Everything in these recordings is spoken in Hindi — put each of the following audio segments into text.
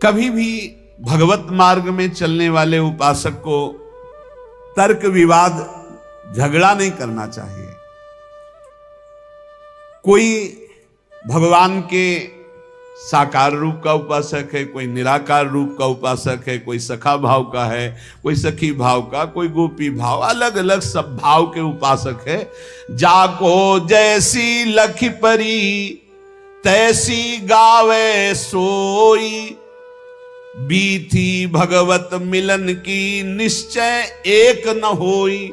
कभी भी भगवत मार्ग में चलने वाले उपासक को तर्क विवाद झगड़ा नहीं करना चाहिए। कोई भगवान के साकार रूप का उपासक है, कोई निराकार रूप का उपासक है, कोई सखा भाव का है, कोई सखी भाव का, कोई गोपी भाव, अलग अलग सब भाव के उपासक है। जाको जैसी लखी परी तैसी गावे सोई, बीथी भगवत मिलन की निश्चय एक न होई।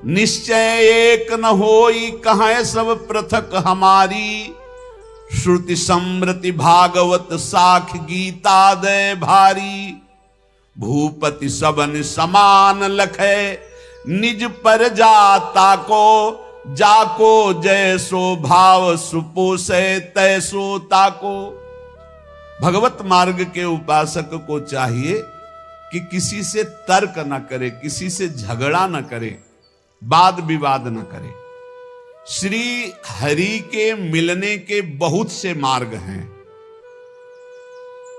निश्चय एक न होई कहाँ सब पृथक हमारी, श्रुति समृति भागवत साख गीता दय भारी। भूपति सबन समान लखे निज पर जाता को, जाको जैसो भाव सुपोसे तैसो ताको। भगवत मार्ग के उपासक को चाहिए कि किसी से तर्क न करे, किसी से झगड़ा न करे, वाद विवाद न करे। श्री हरि के मिलने के बहुत से मार्ग हैं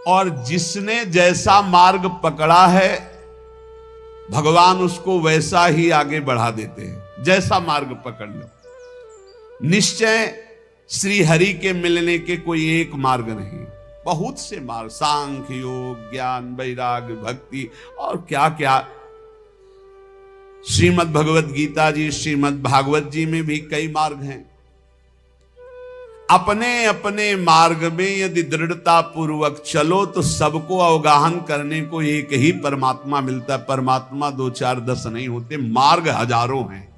और जिसने जैसा मार्ग पकड़ा है भगवान उसको वैसा ही आगे बढ़ा देते हैं। जैसा मार्ग पकड़ लो। निश्चय श्री हरि के मिलने के कोई एक मार्ग नहीं, बहुत से मार्ग, सांख्य योग ज्ञान वैराग्य भक्ति और क्या क्या। श्रीमद् भगवत गीता जी श्रीमद् भागवत जी में भी कई मार्ग हैं। अपने अपने मार्ग में यदि दृढ़ता पूर्वक चलो तो सबको अवगाहन करने को एक ही परमात्मा मिलता है। परमात्मा 2 4 10 नहीं होते, मार्ग हजारों हैं।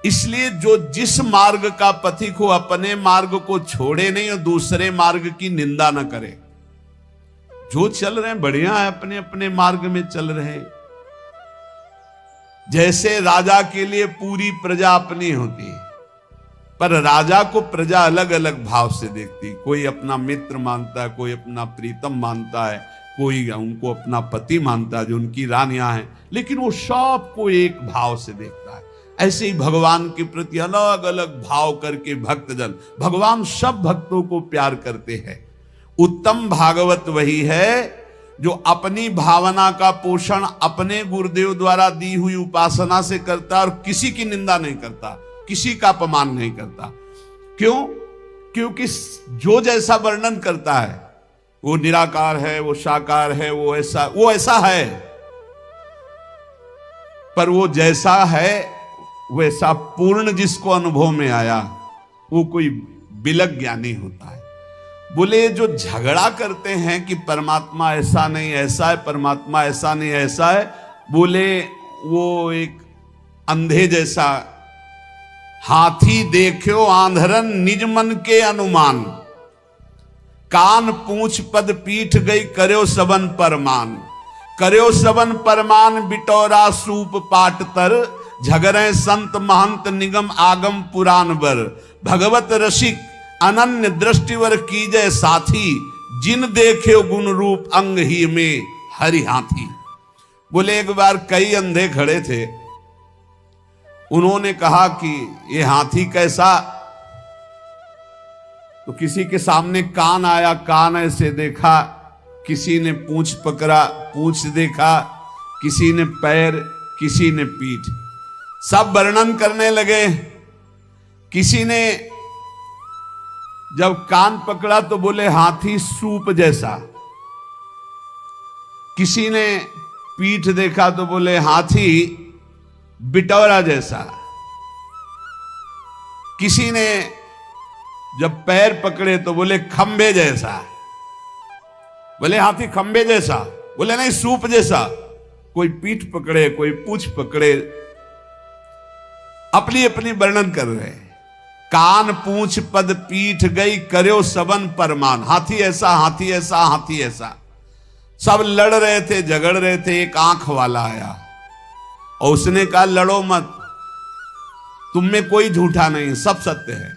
इसलिए जो जिस मार्ग का पथिक हो अपने मार्ग को छोड़े नहीं और दूसरे मार्ग की निंदा न करे। जो चल रहे हैं बढ़िया है, अपने अपने मार्ग में चल रहे हैं। जैसे राजा के लिए पूरी प्रजा अपनी होती है, पर राजा को प्रजा अलग अलग भाव से देखती। कोई अपना मित्र मानता है, कोई अपना प्रीतम मानता है, कोई उनको अपना पति मानता है जो उनकी रानियां हैं, लेकिन वो सबको एक भाव से देखता है। ऐसे ही भगवान के प्रति अलग अलग भाव करके भक्तजन, भगवान सब भक्तों को प्यार करते हैं। उत्तम भागवत वही है जो अपनी भावना का पोषण अपने गुरुदेव द्वारा दी हुई उपासना से करता और किसी की निंदा नहीं करता, किसी का अपमान नहीं करता। क्यों? क्योंकि जो जैसा वर्णन करता है वो निराकार है, वो साकार है, वो ऐसा है, पर वो जैसा है वैसा पूर्ण जिसको अनुभव में आया वो कोई बिलक ज्ञानी होता है। बोले जो झगड़ा करते हैं कि परमात्मा ऐसा नहीं ऐसा है, परमात्मा ऐसा नहीं ऐसा है, बोले वो एक अंधे जैसा। हाथी देखो आंधरन निज मन के अनुमान, कान पूंछ पद पीठ गई कर्यो सबन परमान। कर्यो सबन परमान बिटौरा सूप पाट तर, झगरे संत महंत निगम आगम पुराण बर। भगवत रसिक अनन्य दृष्टिवर कीजय साथी, जिन देखे गुण रूप अंग ही में हरि हाथी। बोले एक बार कई अंधे खड़े थे, उन्होंने कहा कि ये हाथी कैसा? तो किसी के सामने कान आया, कान ऐसे देखा, किसी ने पूंछ पकड़ा, पूंछ देखा, किसी ने पैर, किसी ने पीठ, सब वर्णन करने लगे। किसी ने जब कान पकड़ा तो बोले हाथी सूप जैसा, किसी ने पीठ देखा तो बोले हाथी बिटौरा जैसा, किसी ने जब पैर पकड़े तो बोले खंबे जैसा। बोले हाथी खंबे जैसा, बोले नहीं सूप जैसा। कोई पीठ पकड़े, कोई पूंछ पकड़े, अपनी अपनी वर्णन कर रहे हैं। कान पूंछ पद पीठ गई कर्यो सबन परमान। हाथी ऐसा, हाथी ऐसा, हाथी ऐसा, सब लड़ रहे थे, झगड़ रहे थे। एक आंख वाला आया और उसने कहा लड़ो मत, तुम में कोई झूठा नहीं, सब सत्य है,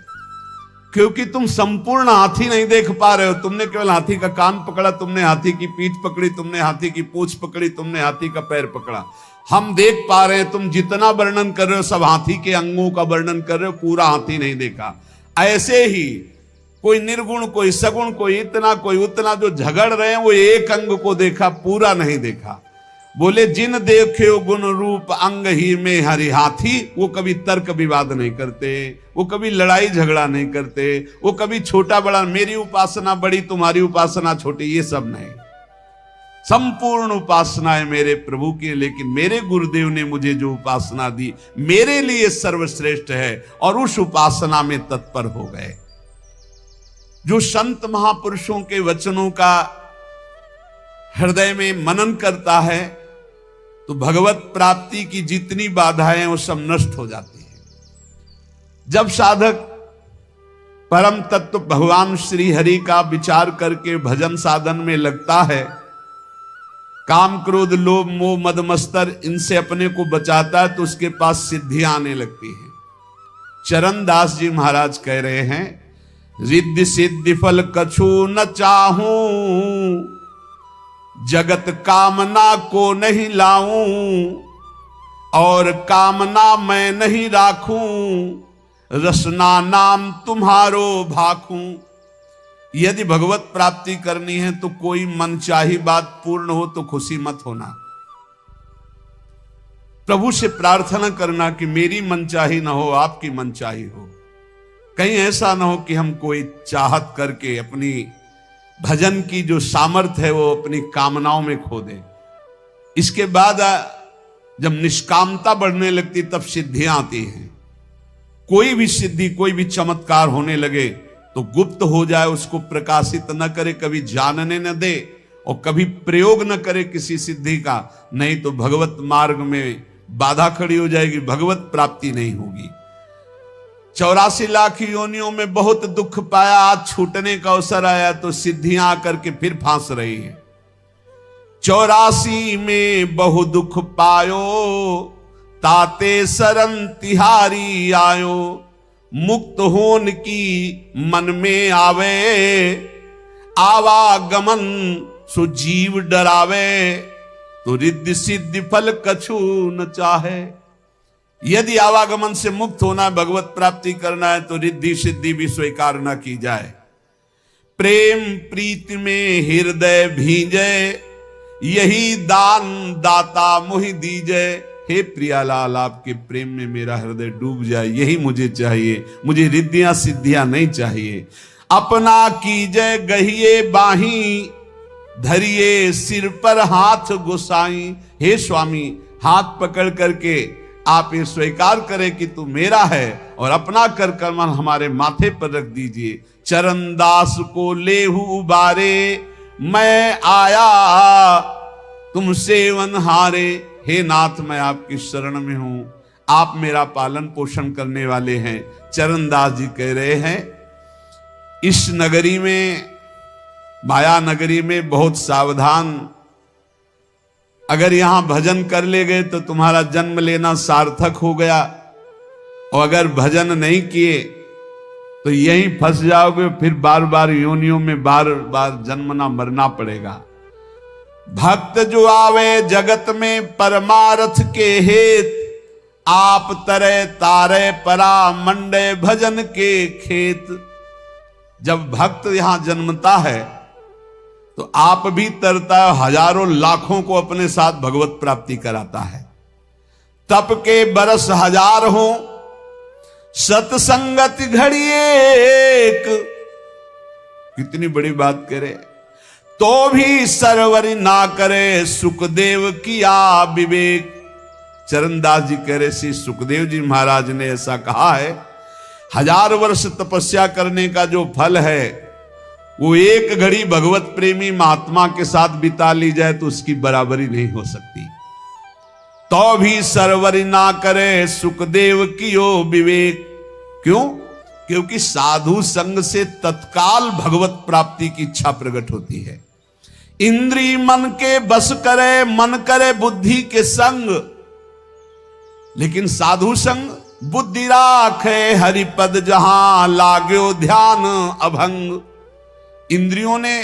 क्योंकि तुम संपूर्ण हाथी नहीं देख पा रहे हो। तुमने केवल हाथी का कान पकड़ा, तुमने हाथी की पीठ पकड़ी, तुमने हाथी की पूंछ पकड़ी, तुमने हाथी का पैर पकड़ा। हम देख पा रहे हैं, तुम जितना वर्णन कर रहे हो सब हाथी के अंगों का वर्णन कर रहे हो, पूरा हाथी नहीं देखा। ऐसे ही कोई निर्गुण, कोई सगुण, कोई इतना, कोई उतना। जो झगड़ रहे हैं वो एक अंग को देखा, पूरा नहीं देखा। बोले जिन देखे गुण रूप अंग ही में हरि हाथी, वो कभी तर्क विवाद नहीं करते, वो कभी लड़ाई झगड़ा नहीं करते, वो कभी छोटा बड़ा, मेरी उपासना बड़ी तुम्हारी उपासना छोटी, ये सब नहीं। संपूर्ण उपासना है मेरे प्रभु की, लेकिन मेरे गुरुदेव ने मुझे जो उपासना दी मेरे लिए सर्वश्रेष्ठ है, और उस उपासना में तत्पर हो गए। जो संत महापुरुषों के वचनों का हृदय में मनन करता है तो भगवत प्राप्ति की जितनी बाधाएं वो सब नष्ट हो जाती है। जब साधक परम तत्व भगवान श्री हरि का विचार करके भजन साधन में लगता है, काम क्रोध लोभ मोह मद मत्सर इनसे अपने को बचाता है, तो उसके पास सिद्धियां आने लगती हैं। चरण दास जी महाराज कह रहे हैं, रिद्धि सिद्धि फल कछु न चाहूं, जगत कामना को नहीं लाऊं, और कामना मैं नहीं राखूं, रसना नाम तुम्हारो भाखूं। यदि भगवत प्राप्ति करनी है तो कोई मनचाही बात पूर्ण हो तो खुशी मत होना। प्रभु से प्रार्थना करना कि मेरी मनचाही ना हो, आपकी मनचाही हो। कहीं ऐसा ना हो कि हम कोई चाहत करके अपनी भजन की जो सामर्थ्य है वो अपनी कामनाओं में खो दे। इसके बाद जब निष्कामता बढ़ने लगती तब सिद्धियां आती हैं। कोई भी सिद्धि, कोई भी चमत्कार होने लगे तो गुप्त हो जाए, उसको प्रकाशित न करे, कभी जानने न दे और कभी प्रयोग न करे किसी सिद्धि का, नहीं तो भगवत मार्ग में बाधा खड़ी हो जाएगी, भगवत प्राप्ति नहीं होगी। 84 लाख योनियों में बहुत दुख पाया, आज छूटने का अवसर आया तो सिद्धियां आकर के फिर फांस रही है। 84 में बहु दुख पायो, ताते शरण तिहारी आयो, मुक्त होन की मन में आवे, आवागमन सुजीव डरावे, तो रिद्धि सिद्धि फल कछु न चाहे। यदि आवागमन से मुक्त होना है, भगवत प्राप्ति करना है, तो रिद्धि सिद्धि भी स्वीकार न की जाए। प्रेम प्रीति में हृदय भींजे, यही दान दाता मुहि दीजे। हे प्रियालाल, आपके प्रेम में मेरा हृदय डूब जाए, यही मुझे चाहिए। मुझे रिद्धियां सिद्धियां नहीं चाहिए। अपना कीजय गहिए बाही, धरिए सिर पर हाथ गुसाई। हे स्वामी, हाथ पकड़ करके आप ये स्वीकार करें कि तू मेरा है, और अपना कर कर्मन हमारे माथे पर रख दीजिए। चरण दास को लेहु उबारे, मैं आया तुम सेवन हारे। हे नाथ, मैं आपकी शरण में हूं, आप मेरा पालन पोषण करने वाले हैं। चरणदास जी कह रहे हैं, इस नगरी में, माया नगरी में बहुत सावधान, अगर यहां भजन कर ले गए तो तुम्हारा जन्म लेना सार्थक हो गया, और अगर भजन नहीं किए तो यहीं फंस जाओगे, फिर बार बार योनियों में बार बार जन्मना मरना पड़ेगा। भक्त जो आवे जगत में परमार्थ के हेत, आप तरे तारे परा मंडे भजन के खेत। जब भक्त यहां जन्मता है तो आप भी तरता है, हजारों लाखों को अपने साथ भगवत प्राप्ति कराता है। तप के बरस हजार हो, सत्संगत घड़ी एक। कितनी बड़ी बात करे, तो भी सरवरी ना करे, सुखदेव किया विवेक। चरणदास जी कह रहे, श्री सुखदेव जी महाराज ने ऐसा कहा है, 1000 वर्ष तपस्या करने का जो फल है वो एक घड़ी भगवत प्रेमी महात्मा के साथ बिता ली जाए तो उसकी बराबरी नहीं हो सकती। तो भी सरवरी ना करे, सुखदेव कियो विवेक। क्यों? क्योंकि साधु संग से तत्काल भगवत प्राप्ति की इच्छा प्रकट होती है। इंद्री मन के बस करे, मन करे बुद्धि के संग। लेकिन साधु संग बुद्धि राखे, हरिपद जहां लाग्यो ध्यान अभंग। इंद्रियों ने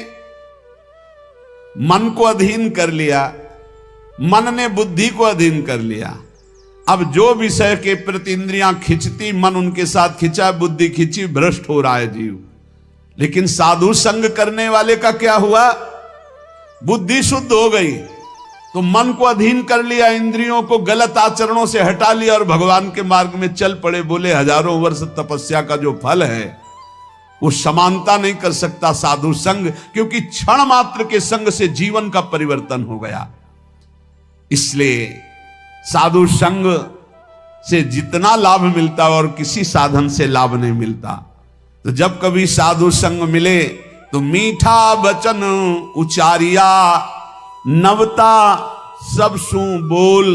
मन को अधीन कर लिया, मन ने बुद्धि को अधीन कर लिया। अब जो विषय के प्रति इंद्रियां खिंचती, मन उनके साथ खिंचा, बुद्धि खिंची, भ्रष्ट हो रहा है जीव। लेकिन साधु संग करने वाले का क्या हुआ? बुद्धि शुद्ध हो गई, तो मन को अधीन कर लिया, इंद्रियों को गलत आचरणों से हटा लिया और भगवान के मार्ग में चल पड़े। बोले हजारों वर्ष तपस्या का जो फल है वो समानता नहीं कर सकता साधु संग, क्योंकि क्षण मात्र के संग से जीवन का परिवर्तन हो गया। इसलिए साधु संग से जितना लाभ मिलता और किसी साधन से लाभ नहीं मिलता। तो जब कभी साधु संग मिले तो मीठा वचन उचारिया, नवता सब सु बोल,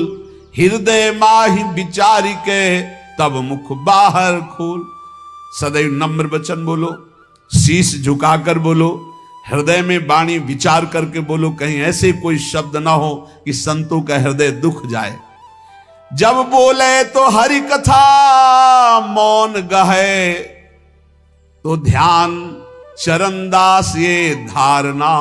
हृदय माहि विचारी के तब मुख बाहर खोल। सदैव नम्र वचन बोलो, शीश झुकाकर बोलो, हृदय में वाणी विचार करके बोलो, कहीं ऐसे कोई शब्द ना हो कि संतों का हृदय दुख जाए। जब बोले तो हरि कथा मौन गहे, तो ध्यान चरणदास ये धारणा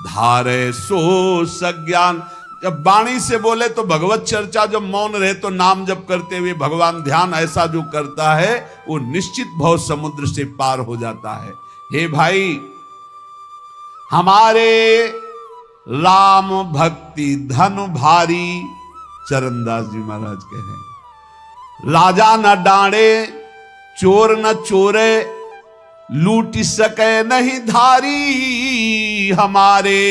धारे सो सज्ञान। जब वाणी से बोले तो भगवत चर्चा, जब मौन रहे तो नाम जप करते हुए भगवान ध्यान, ऐसा जो करता है वो निश्चित भव समुद्र से पार हो जाता है। हे भाई, हमारे राम भक्ति धन भारी, चरणदास जी महाराज कहे, राजा न डांडे चोर न चोरे, लूट सके नहीं धारी, हमारे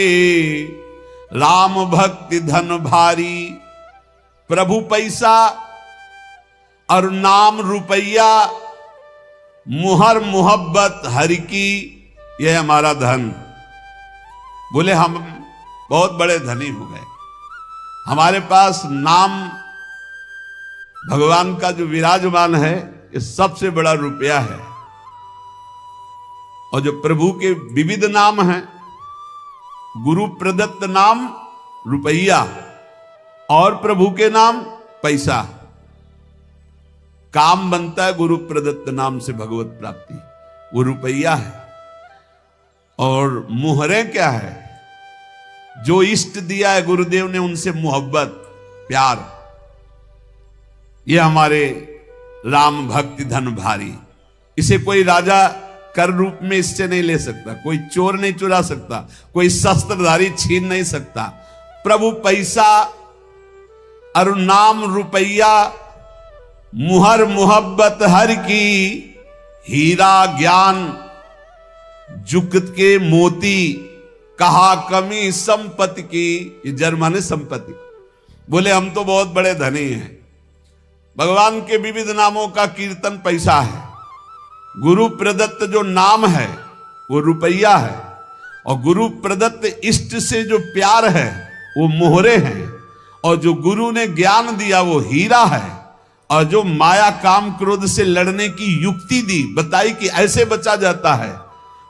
राम भक्ति धन भारी। प्रभु पैसा और नाम रुपया, मुहर मोहब्बत हरि की, यह हमारा धन। बोले हम बहुत बड़े धनी हो गए, हमारे पास नाम भगवान का जो विराजमान है ये सबसे बड़ा रुपया है। और जो प्रभु के विविध नाम हैं, गुरु प्रदत्त नाम रुपया और प्रभु के नाम पैसा। काम बनता है गुरु प्रदत्त नाम से भगवत प्राप्ति, वो रुपया है। और मुहरें क्या है? जो इष्ट दिया है गुरुदेव ने उनसे मोहब्बत प्यार, ये हमारे राम भक्ति धन भारी। इसे कोई राजा कर रूप में इससे नहीं ले सकता, कोई चोर नहीं चुरा सकता, कोई शस्त्रधारी छीन नहीं सकता। प्रभु पैसा और नाम रुपया, मुहर मोहब्बत हर की, हीरा ज्ञान जुगत के मोती, कहा कमी संपत्ति की। ये जर्मन संपत्ति। बोले हम तो बहुत बड़े धनी हैं। भगवान के विविध नामों का कीर्तन पैसा है, गुरु प्रदत्त जो नाम है वो रुपया है, और गुरु प्रदत्त इष्ट से जो प्यार है वो मोहरे हैं, और जो गुरु ने ज्ञान दिया वो हीरा है, और जो माया काम क्रोध से लड़ने की युक्ति दी, बताई कि ऐसे बचा जाता है,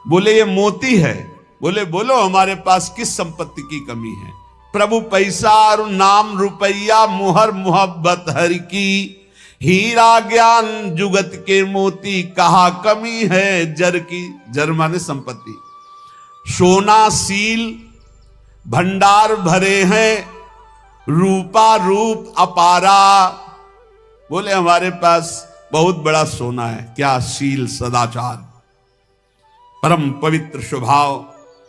बोले ये मोती है। बोले बोलो हमारे पास किस संपत्ति की कमी है? प्रभु पैसा और नाम रुपया, मुहर मोहब्बत हरि की, हीरा ज्ञान जुगत के मोती, कहा कमी है जर की। जर माने संपत्ति। सोना सील भंडार भरे हैं, रूपा रूप अपारा। बोले हमारे पास बहुत बड़ा सोना है। क्या? शील, सदाचार, परम पवित्र स्वभाव,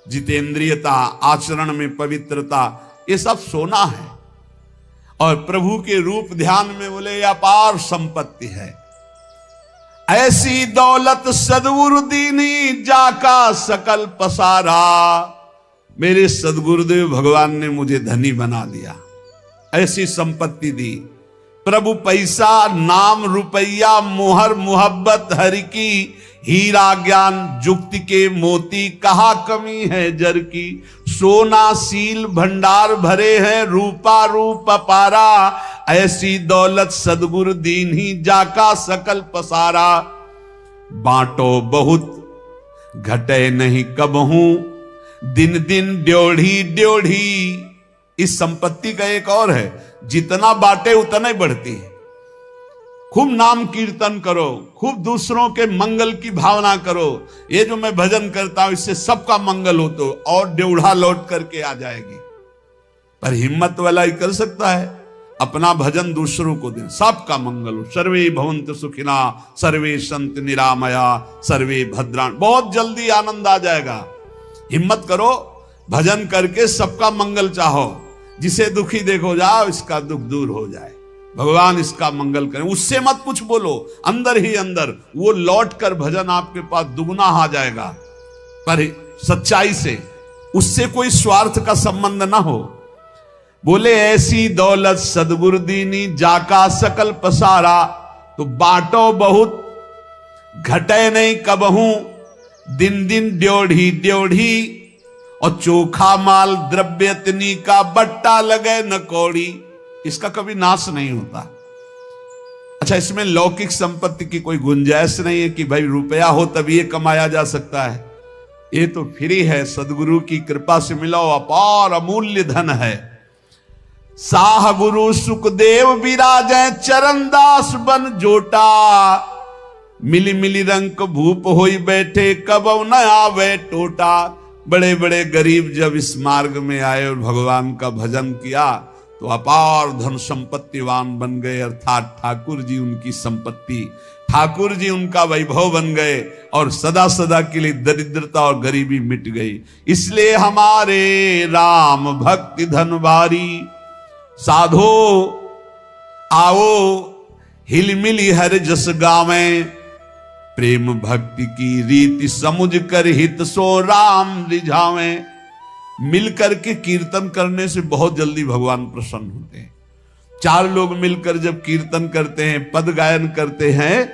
जितेंद्रियता, आचरण में पवित्रता, ये सब सोना है। और प्रभु के रूप ध्यान में बोले अपार संपत्ति है। ऐसी दौलत सदगुरु दीनी, जाका सकल पसारा। मेरे सदगुरुदेव भगवान ने मुझे धनी बना दिया, ऐसी संपत्ति दी। प्रभु पैसा, नाम रुपया, मोहर मोहब्बत हरि की, हीरा ज्ञान जुक्ति के मोती, कहा कमी है जर की। सोना सील भंडार भरे हैं, रूपा रूप अपारा। ऐसी दौलत सदगुरु दीन ही, जाका सकल पसारा। बांटो बहुत घटे नहीं कबहू, दिन दिन ड्योढ़ी ड्योढ़ी। इस संपत्ति का एक और है, जितना बांटे उतना ही बढ़ती है। खूब नाम कीर्तन करो, खूब दूसरों के मंगल की भावना करो। ये जो मैं भजन करता हूं इससे सबका मंगल हो, तो और ड्योढ़ा लौट करके आ जाएगी। पर हिम्मत वाला ही कर सकता है। अपना भजन दूसरों को दें, सबका मंगल हो। सर्वे भवन्तु सुखिना, सर्वे सन्तु निरामया, सर्वे भद्राणि। बहुत जल्दी आनंद आ जाएगा। हिम्मत करो, भजन करके सबका मंगल चाहो। जिसे दुखी देखो, जाओ इसका दुख दूर हो जाए, भगवान इसका मंगल करें। उससे मत कुछ बोलो, अंदर ही अंदर वो लौट कर भजन आपके पास दुगना आ जाएगा, पर सच्चाई से। उससे कोई स्वार्थ का संबंध ना हो। बोले ऐसी दौलत सदगुरु दीनी, जाका सकल पसारा। तो बांटो बहुत घटे नहीं कबहू, दिन दिन ड्योढ़ी ड्योढ़ी। और चोखा माल द्रव्यतनी का, बट्टा लगे न कौड़ी। इसका कभी नाश नहीं होता। अच्छा, इसमें लौकिक संपत्ति की कोई गुंजाइश नहीं है कि भाई रुपया हो तभी ये कमाया जा सकता है। ये तो फ्री है, सदगुरु की कृपा से मिला हुआ अपार अमूल्य धन है। साह गुरु सुखदेव विराजै, चरणदास बन जोटा। मिली मिली रंग भूप होई बैठे, कबौ न आवे टोटा। बड़े बड़े गरीब जब इस मार्ग में आए और भगवान का भजन किया तो अपार धन संपत्तिवान बन गए। अर्थात ठाकुर जी उनकी संपत्ति, ठाकुर जी उनका वैभव बन गए और सदा सदा के लिए दरिद्रता और गरीबी मिट गई। इसलिए हमारे राम भक्ति धन भारी। साधो आओ हिल मिली हर जस गावें, प्रेम भक्ति की रीति समुझ कर हित सो राम रिझावें। मिलकर के कीर्तन करने से बहुत जल्दी भगवान प्रसन्न होते हैं। चार लोग मिलकर जब कीर्तन करते हैं, पद गायन करते हैं,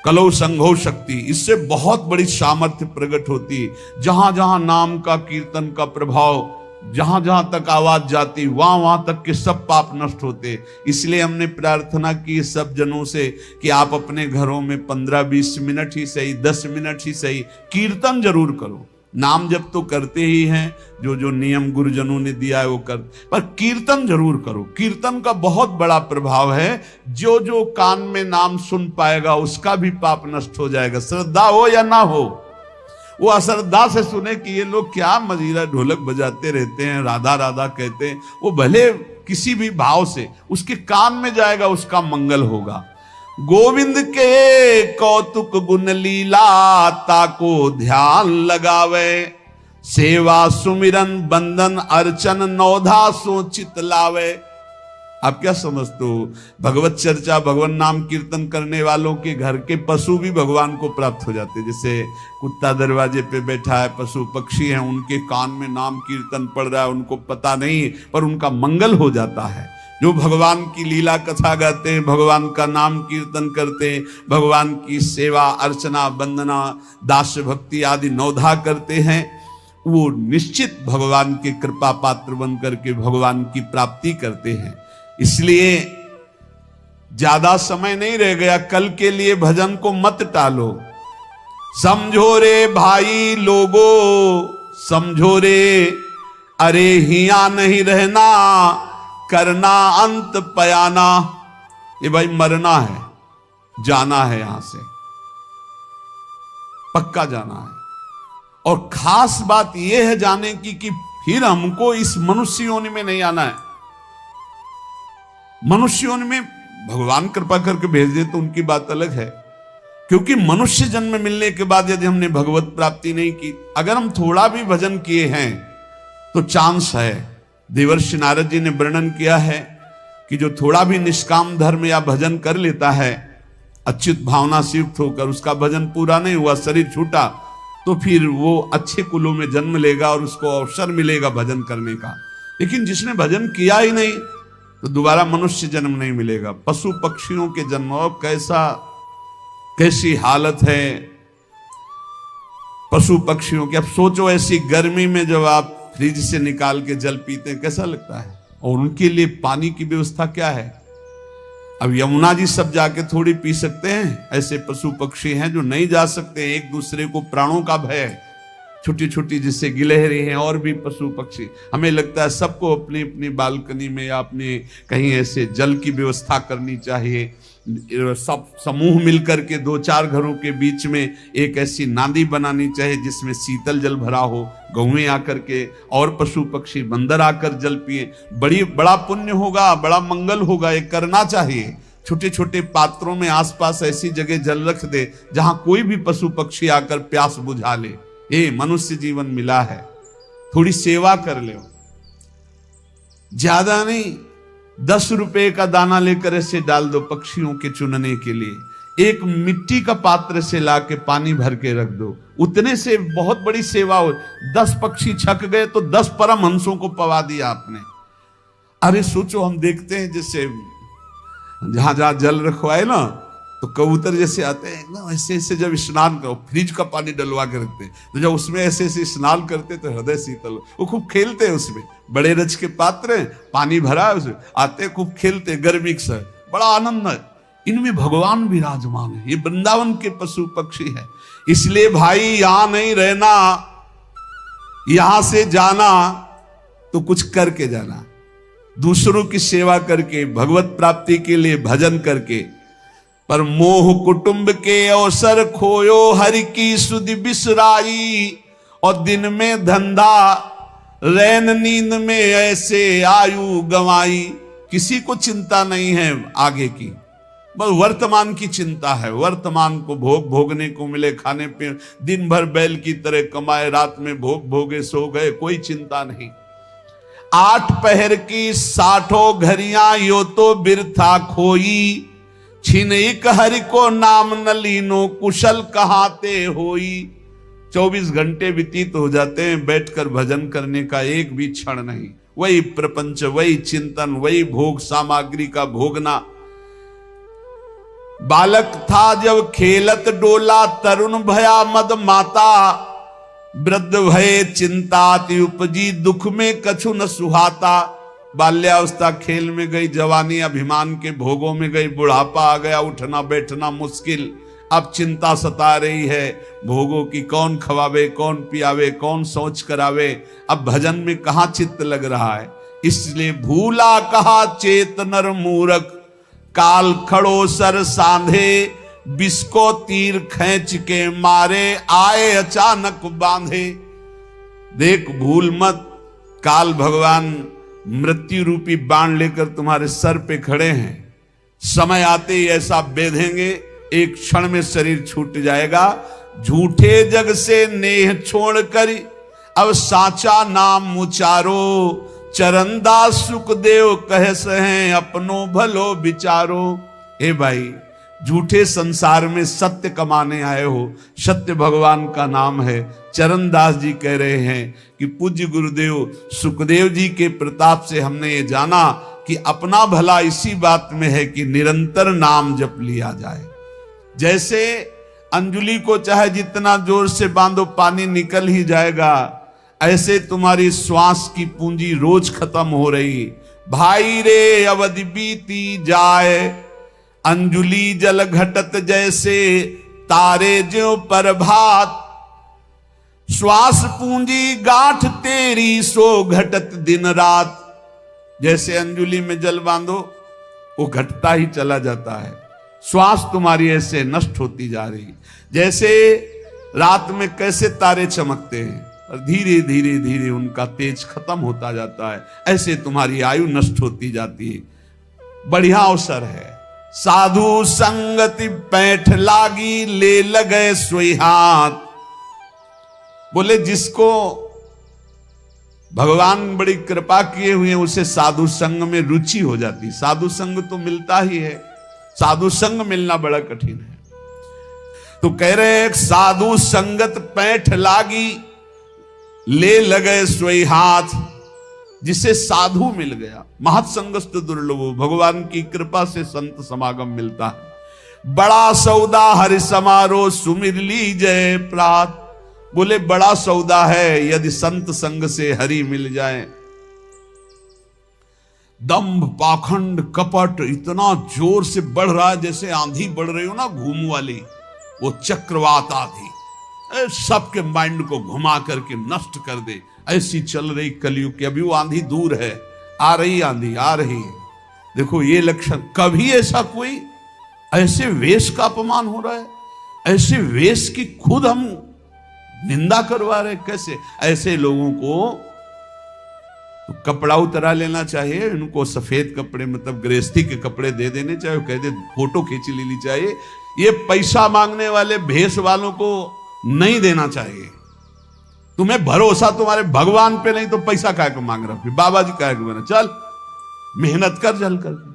कलौ संघो शक्ति, इससे बहुत बड़ी सामर्थ्य प्रकट होती। जहां जहां नाम का कीर्तन का प्रभाव, जहां जहां तक आवाज जाती, वहां वहां तक के सब पाप नष्ट होते। इसलिए हमने प्रार्थना की सब जनों से कि आप अपने घरों में 15-20 मिनट ही सही, 10 मिनट ही सही, कीर्तन जरूर करो। नाम जप तो करते ही हैं, जो जो नियम गुरुजनों ने दिया है वो कर, पर कीर्तन जरूर करो। कीर्तन का बहुत बड़ा प्रभाव है। जो जो कान में नाम सुन पाएगा उसका भी पाप नष्ट हो जाएगा, श्रद्धा हो या ना हो। वो अश्रद्धा से सुने कि ये लोग क्या मजीरा ढोलक बजाते रहते हैं, राधा राधा कहते हैं, वो भले किसी भी भाव से उसके कान में जाएगा, उसका मंगल होगा। गोविंद के कौतुक गुण लीला, ताको ध्यान लगावे। सेवा सुमिरन बंदन अर्चन, नौधा सो चित लावे। आप क्या समझते हो? भगवत चर्चा, भगवान नाम कीर्तन करने वालों के घर के पशु भी भगवान को प्राप्त हो जाते। जैसे कुत्ता दरवाजे पे बैठा है, पशु पक्षी हैं, उनके कान में नाम कीर्तन पड़ रहा है, उनको पता नहीं, पर उनका मंगल हो जाता है। जो भगवान की लीला कथा गाते हैं, भगवान का नाम कीर्तन करते हैं, भगवान की सेवा अर्चना वंदना दास्य भक्ति आदि नौधा करते हैं, वो निश्चित भगवान के कृपा पात्र बन करके भगवान की प्राप्ति करते हैं। इसलिए ज्यादा समय नहीं रह गया, कल के लिए भजन को मत टालो। समझो रे भाई लोगो, समझो रे, अरे हिया नहीं रहना, करना अंत पयाना। ये भाई मरना है, जाना है, यहां से पक्का जाना है। और खास बात यह है जाने की कि फिर हमको इस मनुष्य योनि में नहीं आना है। मनुष्य योनि में भगवान कृपा करके भेज दे तो उनकी बात अलग है, क्योंकि मनुष्य जन्म मिलने के बाद यदि हमने भगवत प्राप्ति नहीं की, अगर हम थोड़ा भी भजन किए हैं तो चांस है। देवर्षि नारद जी ने वर्णन किया है कि जो थोड़ा भी निष्काम धर्म या भजन कर लेता है, अच्युत भावना से युक्त होकर, उसका भजन पूरा नहीं हुआ, शरीर छूटा, तो फिर वो अच्छे कुलों में जन्म लेगा और उसको अवसर मिलेगा भजन करने का। लेकिन जिसने भजन किया ही नहीं तो दोबारा मनुष्य जन्म नहीं मिलेगा। पशु पक्षियों के जन्म, कैसी हालत है पशु पक्षियों की। अब सोचो ऐसी गर्मी में जब आप फ्रिज से निकाल के जल पीते हैं, कैसा लगता है? और उनके लिए पानी की व्यवस्था क्या है? अब यमुना जी सब जाके थोड़ी पी सकते हैं? ऐसे पशु पक्षी हैं जो नहीं जा सकते, एक दूसरे को प्राणों का भय है। छोटी छोटी जिससे गिलहरी हैं और भी पशु पक्षी। हमें लगता है सबको अपनी अपनी बालकनी में या अपने कहीं ऐसे जल की व्यवस्था करनी चाहिए। सब समूह मिलकर के 2-4 घरों के बीच में एक ऐसी नाली बनानी चाहिए जिसमें शीतल जल भरा हो, गौएं आकर के और पशु पक्षी बंदर आकर जल पिए। बड़ा पुण्य होगा, बड़ा मंगल होगा, ये करना चाहिए। छोटे छोटे पात्रों में आसपास ऐसी जगह जल रख दे जहां कोई भी पशु पक्षी आकर प्यास बुझा ले। ये मनुष्य जीवन मिला है, थोड़ी सेवा कर ले, ज्यादा नहीं। 10 रुपए का दाना लेकर ऐसे डाल दो पक्षियों के चुनने के लिए। एक मिट्टी का पात्र से लाके पानी भर के रख दो, उतने से बहुत बड़ी सेवा हो। 10 पक्षी छक गए तो 10 परमहंसों को पवा दिया आपने। अरे सोचो, हम देखते हैं जैसे जहां जहां जल रखवाए ना, तो कबूतर जैसे आते हैं एकदम ऐसे ऐसे, जब स्नान करो फ्रिज का पानी डलवा के रखते हैं, तो जब उसमें ऐसे ऐसे स्नान करते तो हृदय शीतल। वो खूब खेलते हैं उसमें, बड़े रज के पात्र हैं, पानी भरा है उसमें, आते खूब खेलते, गर्मी से बड़ा आनंद है। इनमें भगवान विराजमान है, ये वृंदावन के पशु पक्षी है। इसलिए भाई यहां नहीं रहना, यहां से जाना तो कुछ करके जाना, दूसरों की सेवा करके, भगवत प्राप्ति के लिए भजन करके। पर मोह कुटुंब के अवसर खोयो, हरि की सुधि बिसराई। और दिन में धंधा, रैन नींद में ऐसे आयु गंवाई। किसी को चिंता नहीं है आगे की, बस वर्तमान की चिंता है। वर्तमान को भोगने को मिले, खाने पीने, दिन भर बैल की तरह कमाए, रात में भोगे सो गए, कोई चिंता नहीं। 8 पहर की 60 घड़ियां यो तो बिरथा खोई। छिन एक हरि को नाम न लीनो, कुशल कहाते होई। 24 घंटे व्यतीत हो जाते हैं बैठकर भजन करने का, एक भी क्षण नहीं। वही प्रपंच, वही चिंतन, वही भोग सामग्री का भोगना। बालक था जब खेलत डोला, तरुण भया मद माता। वृद्ध भये चिंताति उपजी, दुख में कछु न सुहाता। बाल्यावस्था खेल में गई, जवानी अभिमान के भोगों में गई, बुढ़ापा आ गया, उठना बैठना मुश्किल। अब चिंता सता रही है भोगों की, कौन खवावे, कौन पियावे, कौन सोच करावे। अब भजन में कहां चित्त लग रहा है। इसलिए भूला कहा चेत नर मूरख, काल खड़ो सर सांधे। बिस्को तीर खींच के मारे, आए अचानक बांधे। देख भूल मत, काल भगवान मृत्यु रूपी बाण लेकर तुम्हारे सर पे खड़े हैं। समय आते ही ऐसा बेधेंगे, एक क्षण में शरीर छूट जाएगा। झूठे जग से नेह छोड़कर अब साचा नाम उचारो। चरणदास सुखदेव कह सहे, अपनो भलो विचारो। हे भाई, झूठे संसार में सत्य कमाने आए हो, सत्य भगवान का नाम है। चरणदास जी कह रहे हैं कि पूज्य गुरुदेव सुखदेव जी के प्रताप से हमने ये जाना कि अपना भला इसी बात में है कि निरंतर नाम जप लिया जाए। जैसे अंजुली को चाहे जितना जोर से बांधो पानी निकल ही जाएगा, ऐसे तुम्हारी श्वास की पूंजी रोज खत्म हो रही। भाई रे अवधि बीती जाए, अंजुली जल घटत जैसे, तारे ज्यों प्रभात। श्वास पूंजी गांठ तेरी, सो घटत दिन रात। जैसे अंजुली में जल बांधो, वो घटता ही चला जाता है। श्वास तुम्हारी ऐसे नष्ट होती जा रही। जैसे रात में कैसे तारे चमकते हैं और धीरे धीरे धीरे उनका तेज खत्म होता जाता है, ऐसे तुम्हारी आयु नष्ट होती जाती है। बढ़िया अवसर है। साधु संगति पैठ लागी, ले लगे सोई हाथ। बोले जिसको भगवान बड़ी कृपा किए हुए हैं, उसे साधु संग में रुचि हो जाती। साधु संग तो मिलता ही है, साधु संग मिलना बड़ा कठिन है। तो कह रहे हैं साधु संगत पैठ लागी, ले लगे सोई हाथ। जिसे साधु मिल गया, महत्संगस्त दुर्लभो, भगवान की कृपा से संत समागम मिलता है। बड़ा सौदा हरि समारोह, सुमिर लीजय प्रात। बोले बड़ा सौदा है यदि संत संग से हरि मिल जाए। दंभ पाखंड कपट इतना जोर से बढ़ रहा है जैसे आंधी बढ़ रही हो ना घूम वाली, वो चक्रवात आधी। सबके माइंड को घुमा करके नष्ट कर दे। ऐसी चल रही कलयुग की, अभी वो आंधी दूर है, आ रही आंधी, आ रही है। देखो ये लक्षण, कभी ऐसा कोई ऐसे वेश का अपमान हो रहा है, ऐसे वेश की खुद हम निंदा करवा रहे। कैसे ऐसे लोगों को तो कपड़ा उतरा लेना चाहिए, इनको सफेद कपड़े मतलब गृहस्थी के कपड़े दे देने चाहिए, कह दे फोटो खींच लेनी चाहिए। ये पैसा मांगने वाले भेष वालों को नहीं देना चाहिए। तुम्हें भरोसा तुम्हारे भगवान पे नहीं तो पैसा काय को मांग रहा, फिर बाबा जी काय को बना, चल मेहनत कर जल कर।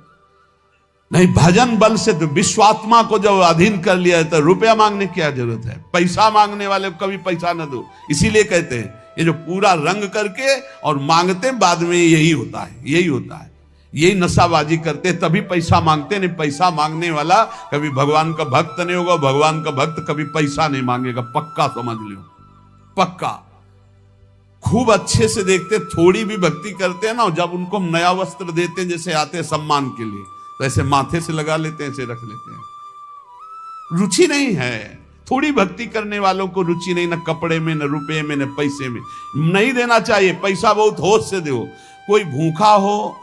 नहीं, भजन बल से तो विश्वात्मा को जब अधीन कर लिया है तो रुपया मांगने की क्या जरूरत है। पैसा मांगने वाले को कभी पैसा न दो। इसीलिए कहते हैं ये जो पूरा रंग करके और मांगते बाद में यही होता है, यही होता है, यही नशाबाजी करते तभी पैसा मांगते। नहीं, पैसा मांगने वाला कभी भगवान का भक्त नहीं होगा। भगवान का भक्त कभी पैसा नहीं मांगेगा, पक्का समझ लो, पक्का। खूब अच्छे से देखते, थोड़ी भी भक्ति करते हैं ना, जब उनको नया वस्त्र देते हैं जैसे आते हैं सम्मान के लिए, तो ऐसे माथे से लगा लेते हैं, ऐसे रख लेते हैं। रुचि नहीं है। थोड़ी भक्ति करने वालों को रुचि नहीं, न कपड़े में, न रुपए में, न पैसे में। नहीं देना चाहिए पैसा, बहुत होश से दो। कोई भूखा हो,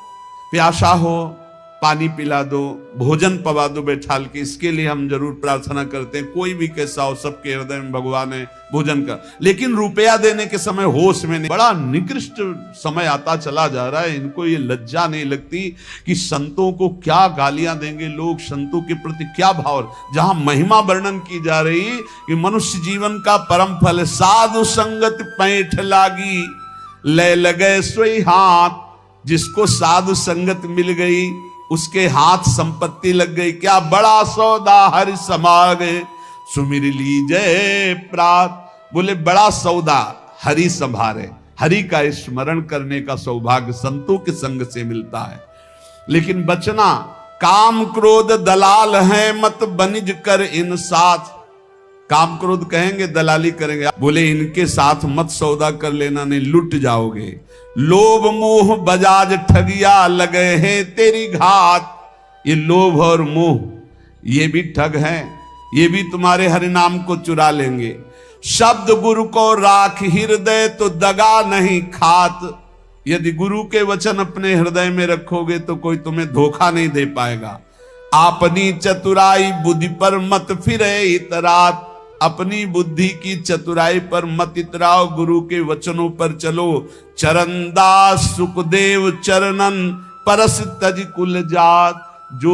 प्यासा हो, पानी पिला दो, भोजन पवा दो बैठाल के, इसके लिए हम जरूर प्रार्थना करते हैं। कोई भी कैसा हो, सबके हृदय में भगवान है, भोजन का। लेकिन रुपया देने के समय होश में नहीं। बड़ा निकृष्ट समय आता चला जा रहा है। इनको ये लज्जा नहीं लगती कि संतों को क्या गालियां देंगे लोग, संतों के प्रति क्या भाव। जहां महिमा वर्णन की जा रही कि मनुष्य जीवन का परम फल साधु संगत पैठ लागी, ले लगे सोई हाथ। जिसको साधु संगत मिल गई उसके हाथ संपत्ति लग गई। क्या बड़ा सौदा हरि समागे, सुमिर लीजय प्रात। बोले बड़ा सौदा हरि संभारे। हरि का स्मरण करने का सौभाग्य संतों के संग से मिलता है। लेकिन बचना, काम क्रोध दलाल है, मत बनिज कर इन साथ। काम क्रोध कहेंगे, दलाली करेंगे। बोले इनके साथ मत सौदा कर लेना, नहीं लुट जाओगे। लोभ मोह बजाज ठगिया लगे हैं तेरी घात। ये लोभ और मोह ये भी ठग हैं, ये भी तुम्हारे हरिनाम को चुरा लेंगे। शब्द गुरु को राख हृदय तो दगा नहीं खात। यदि गुरु के वचन अपने हृदय में रखोगे तो कोई तुम्हें धोखा नहीं दे पाएगा। अपनी चतुराई बुद्धि पर मत फिरे इतरात। अपनी बुद्धि की चतुराई पर मत इतराओ, गुरु के वचनों पर चलो। चरणदास सुखदेव चरणन परस तज कुल जात। जो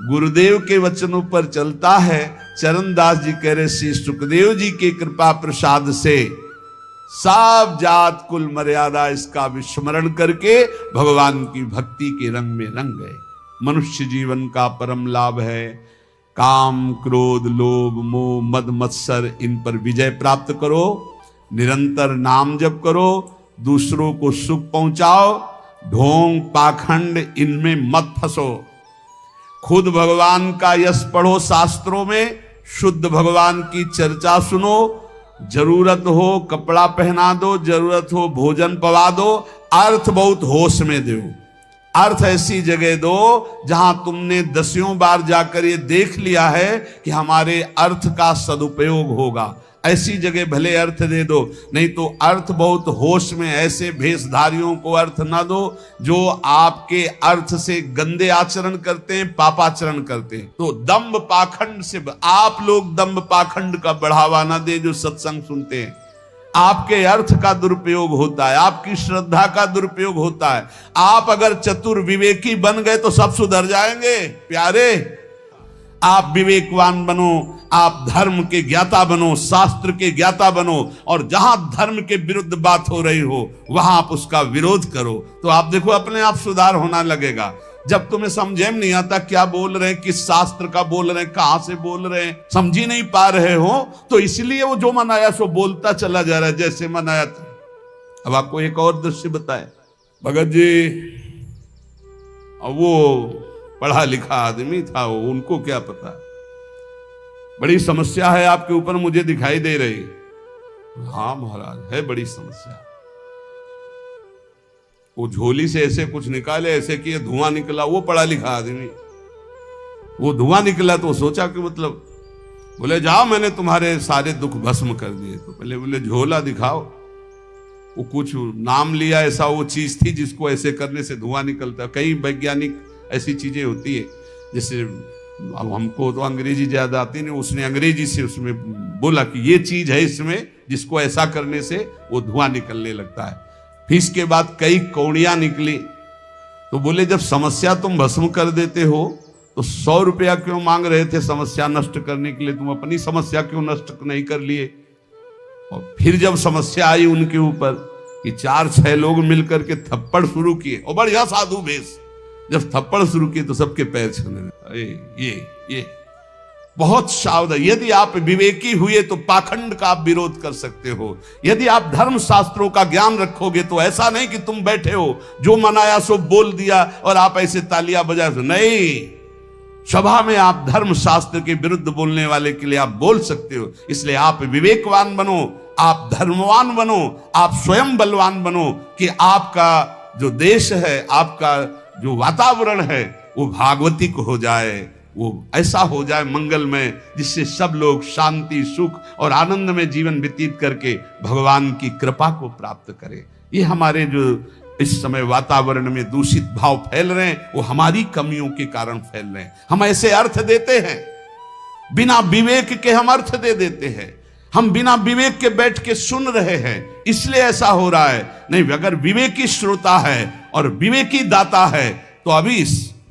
गुरुदेव के वचनों पर चलता है, चरणदास जी कह रहे श्री सुखदेव जी के कृपा प्रसाद से सब जात कुल मर्यादा इसका विस्मरण करके भगवान की भक्ति के रंग में रंग गए। मनुष्य जीवन का परम लाभ है काम क्रोध लोभ मोह मद मत्सर, इन पर विजय प्राप्त करो। निरंतर नाम जप करो, दूसरों को सुख पहुंचाओ। ढोंग पाखंड इनमें मत फंसो। खुद भगवान का यश पढ़ो शास्त्रों में, शुद्ध भगवान की चर्चा सुनो। जरूरत हो कपड़ा पहना दो, जरूरत हो भोजन पवा दो। अर्थ बहुत होश में दो। अर्थ ऐसी जगह दो जहां तुमने दसियों बार जाकर ये देख लिया है कि हमारे अर्थ का सदुपयोग होगा। ऐसी जगह भले अर्थ दे दो, नहीं तो अर्थ बहुत होश में ऐसे भेषधारियों को अर्थ ना दो जो आपके अर्थ से गंदे आचरण करते हैं, पापाचरण करते हैं। तो दंभ पाखंड से आप लोग दंभ पाखंड का बढ़ावा ना दे जो सत्संग सुनते हैं। आपके अर्थ का दुरुपयोग होता है, आपकी श्रद्धा का दुरुपयोग होता है। आप अगर चतुर विवेकी बन गए तो सब सुधर जाएंगे प्यारे। आप विवेकवान बनो, आप धर्म के ज्ञाता बनो, शास्त्र के ज्ञाता बनो, और जहां धर्म के विरुद्ध बात हो रही हो वहां आप उसका विरोध करो, तो आप देखो अपने आप सुधार होना लगेगा। जब तुम्हें समझे में नहीं आता क्या बोल रहे हैं, किस शास्त्र का बोल रहे हैं, कहां से बोल रहे हैं, समझी नहीं पा रहे हो, तो इसलिए वो जो मन आया सो बोलता चला जा रहा है जैसे मन आया था। अब आपको एक और दृश्य बताए। भगत जी वो पढ़ा लिखा आदमी था, वो उनको क्या पता। बड़ी समस्या है आपके ऊपर मुझे दिखाई दे रही। हाँ महाराज है बड़ी समस्या। वो झोली से ऐसे कुछ निकाले, ऐसे किए, धुआं निकला। वो पढ़ा लिखा आदमी, वो धुआं निकला तो सोचा कि मतलब बोले जाओ मैंने तुम्हारे सारे दुख भस्म कर दिए। तो पहले बोले झोला दिखाओ। वो कुछ नाम लिया, ऐसा वो चीज थी जिसको ऐसे करने से धुआं निकलता है। कई वैज्ञानिक ऐसी चीजें होती है, जैसे अब हमको तो अंग्रेजी ज्यादा आती नहीं, उसने अंग्रेजी से उसमें बोला कि ये चीज है इसमें जिसको ऐसा करने से वो धुआं निकलने लगता है। फिर इसके बाद कई कौड़ियां निकली। तो बोले जब समस्या तुम भस्म कर देते हो तो 100 रुपया क्यों मांग रहे थे समस्या नष्ट करने के लिए? तुम अपनी समस्या क्यों नष्ट नहीं कर लिए? और फिर जब समस्या आई उनके ऊपर कि 4-6 लोग मिलकर के थप्पड़ शुरू किए, और बढ़िया साधु भेष, जब थप्पड़ शुरू किए तो सबके पैर छूने लगे। ये बहुत सावधान। यदि आप विवेकी हुए तो पाखंड का आप विरोध कर सकते हो। यदि आप धर्म शास्त्रों का ज्ञान रखोगे तो ऐसा नहीं कि तुम बैठे हो जो मनाया सो बोल दिया और आप ऐसे तालियां बजाए, नहीं। सभा में आप धर्म शास्त्र के विरुद्ध बोलने वाले के लिए आप बोल सकते हो। इसलिए आप विवेकवान बनो, आप धर्मवान बनो, आप स्वयं बलवान बनो कि आपका जो देश है, आपका जो वातावरण है वो भागवतिक हो जाए, वो ऐसा हो जाए मंगलमय, जिससे सब लोग शांति, सुख और आनंद में जीवन व्यतीत करके भगवान की कृपा को प्राप्त करें। ये हमारे जो इस समय वातावरण में दूषित भाव फैल रहे हैं वो हमारी कमियों के कारण फैल रहे हैं। हम ऐसे अर्थ देते हैं, बिना विवेक के हम अर्थ दे देते हैं। हम बिना विवेक के बैठ के सुन रहे हैं, इसलिए ऐसा हो रहा है। नहीं, अगर विवेकी श्रोता है और विवेकी दाता है तो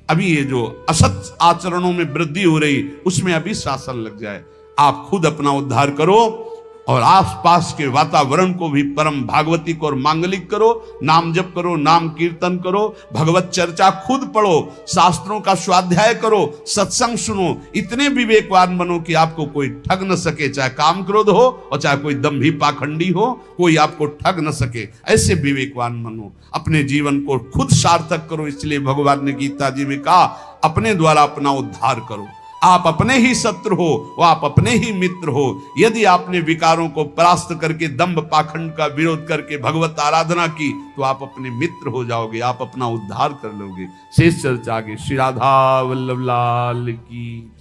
अभी ये जो असत आचरणों में वृद्धि हो रही उसमें अभी शासन लग जाए। आप खुद अपना उद्धार करो और आसपास के वातावरण को भी परम भागवतिक और मांगलिक करो। नाम जप करो, नाम कीर्तन करो, भगवत चर्चा खुद पढ़ो, शास्त्रों का स्वाध्याय करो, सत्संग सुनो। इतने विवेकवान बनो कि आपको कोई ठग न सके, चाहे काम क्रोध हो और चाहे कोई दंभी पाखंडी हो, कोई आपको ठग न सके। ऐसे विवेकवान बनो, अपने जीवन को खुद सार्थक करो। इसलिए भगवान ने गीता जी में कहा, अपने द्वारा अपना उद्धार करो। आप अपने ही शत्रु हो, वो आप अपने ही मित्र हो। यदि आपने विकारों को परास्त करके दंभ पाखंड का विरोध करके भगवत आराधना की तो आप अपने मित्र हो जाओगे, आप अपना उद्धार कर लोगे। शेष चर्चा आगे। श्री राधा वल्लभ लाल की।